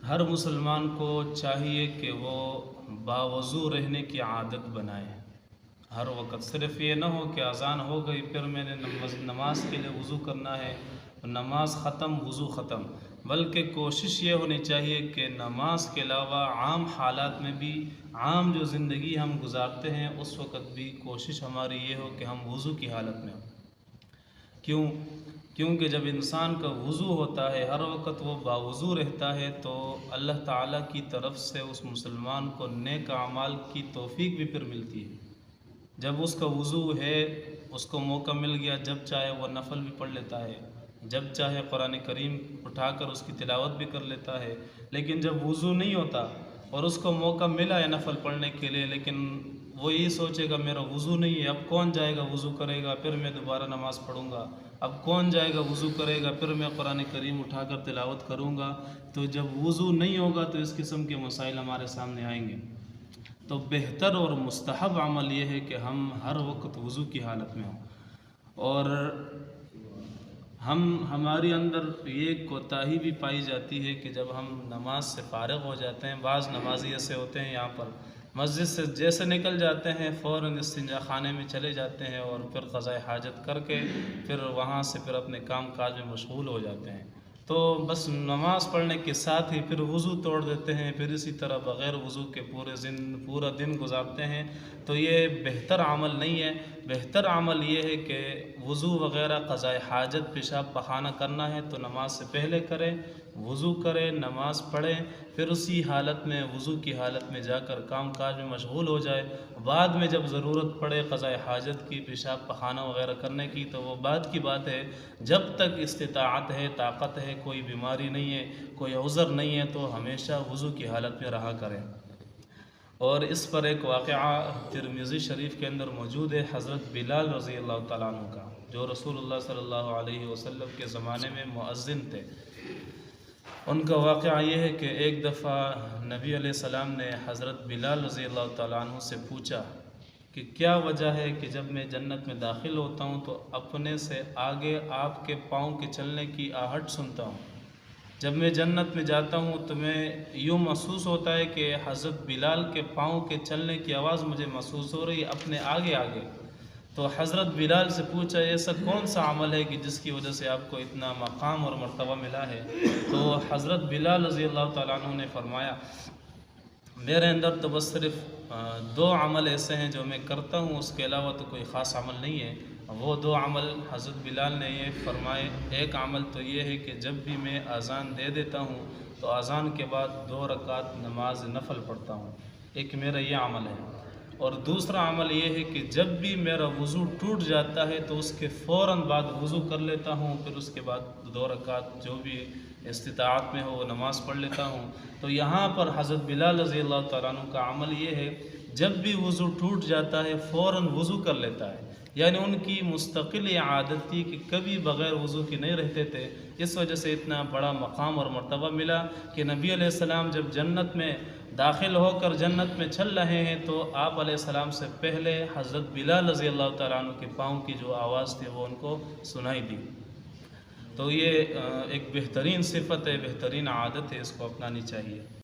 ہر مسلمان کو چاہیے کہ وہ باوضو رہنے کی عادت بنائے۔ ہر وقت صرف یہ نہ ہو کہ اذان ہو گئی پھر میں نے نماز کے لیے وضو کرنا ہے، نماز ختم وضو ختم، بلکہ کوشش یہ ہونی چاہیے کہ نماز کے علاوہ عام حالات میں بھی، عام جو زندگی ہم گزارتے ہیں اس وقت بھی کوشش ہماری یہ ہو کہ ہم وضو کی حالت میں ہوں۔ کیونکہ جب انسان کا وضو ہوتا ہے، ہر وقت وہ باوضو رہتا ہے، تو اللہ تعالیٰ کی طرف سے اس مسلمان کو نیک اعمال کی توفیق بھی پھر ملتی ہے۔ جب اس کا وضو ہے، اس کو موقع مل گیا، جب چاہے وہ نفل بھی پڑھ لیتا ہے، جب چاہے قرآن کریم اٹھا کر اس کی تلاوت بھی کر لیتا ہے۔ لیکن جب وضو نہیں ہوتا اور اس کو موقع ملا ہے نفل پڑھنے کے لیے، لیکن وہ یہی سوچے گا میرا وضو نہیں ہے، اب کون جائے گا وضو کرے گا، پھر میں دوبارہ نماز پڑھوں گا، اب کون جائے گا وضو کرے گا، پھر میں قرآن کریم اٹھا کر تلاوت کروں گا، تو جب وضو نہیں ہوگا تو اس قسم کے مسائل ہمارے سامنے آئیں گے۔ تو بہتر اور مستحب عمل یہ ہے کہ ہم ہر وقت وضو کی حالت میں ہوں، اور ہماری اندر یہ کوتاہی بھی پائی جاتی ہے کہ جب ہم نماز سے فارغ ہو جاتے ہیں، بعض نمازی ایسے ہوتے ہیں یہاں پر مسجد سے جیسے نکل جاتے ہیں فوراً استنجا خانے میں چلے جاتے ہیں اور پھر قضاء حاجت کر کے پھر وہاں سے پھر اپنے کام کاج میں مشغول ہو جاتے ہیں، تو بس نماز پڑھنے کے ساتھ ہی پھر وضو توڑ دیتے ہیں، پھر اسی طرح بغیر وضو کے پورا دن گزارتے ہیں۔ تو یہ بہتر عمل نہیں ہے۔ بہتر عمل یہ ہے کہ وضو وغیرہ قضاء حاجت پیشاب پخانہ کرنا ہے تو نماز سے پہلے کریں، وضو کریں، نماز پڑھیں، پھر اسی حالت میں وضو کی حالت میں جا کر کام کاج میں مشغول ہو جائے۔ بعد میں جب ضرورت پڑے قضاء حاجت کی، پیشاب پخانہ وغیرہ کرنے کی، تو وہ بعد کی بات ہے۔ جب تک استطاعت ہے، طاقت ہے، کوئی بیماری نہیں ہے، کوئی عذر نہیں ہے، تو ہمیشہ وضو کی حالت میں رہا کریں۔ اور اس پر ایک واقعہ ترمذی شریف کے اندر موجود ہے، حضرت بلال رضی اللہ تعالیٰ عنہ کا، جو رسول اللہ صلی اللہ علیہ وسلم کے زمانے میں مؤذن تھے۔ ان کا واقعہ یہ ہے کہ ایک دفعہ نبی علیہ السلام نے حضرت بلال رضی اللہ تعالیٰ عنہ سے پوچھا کہ کیا وجہ ہے کہ جب میں جنت میں داخل ہوتا ہوں تو اپنے سے آگے آپ کے پاؤں کے چلنے کی آہٹ سنتا ہوں، جب میں جنت میں جاتا ہوں تو میں یوں محسوس ہوتا ہے کہ حضرت بلال کے پاؤں کے چلنے کی آواز مجھے محسوس ہو رہی ہے اپنے آگے آگے۔ تو حضرت بلال سے پوچھا ایسا کون سا عمل ہے کہ جس کی وجہ سے آپ کو اتنا مقام اور مرتبہ ملا ہے؟ تو حضرت بلال رضی اللہ تعالیٰ عنہ نے فرمایا میرے اندر تو بس صرف دو عمل ایسے ہیں جو میں کرتا ہوں، اس کے علاوہ تو کوئی خاص عمل نہیں ہے۔ وہ دو عمل حضرت بلال نے یہ فرمائے، ایک عمل تو یہ ہے کہ جب بھی میں اذان دے دیتا ہوں تو اذان کے بعد 2 رکعت نماز نفل پڑھتا ہوں، ایک میرا یہ عمل ہے۔ اور دوسرا عمل یہ ہے کہ جب بھی میرا وضو ٹوٹ جاتا ہے تو اس کے فوراً بعد وضو کر لیتا ہوں، پھر اس کے بعد 2 رکعت جو بھی استطاعت میں ہو وہ نماز پڑھ لیتا ہوں۔ تو یہاں پر حضرت بلال رضی اللہ تعالیٰ عنہ کا عمل یہ ہے جب بھی وضو ٹوٹ جاتا ہے فوراً وضو کر لیتا ہے، یعنی ان کی مستقل عادت تھی کہ کبھی بغیر وضو کے نہیں رہتے تھے۔ اس وجہ سے اتنا بڑا مقام اور مرتبہ ملا کہ نبی علیہ السلام جب جنت میں داخل ہو کر جنت میں چل رہے ہیں تو آپ علیہ السلام سے پہلے حضرت بلال رضی اللہ تعالیٰ عنہ کے پاؤں کی جو آواز تھی وہ ان کو سنائی دی۔ تو یہ ایک بہترین صفت ہے، بہترین عادت ہے، اس کو اپنانی چاہیے۔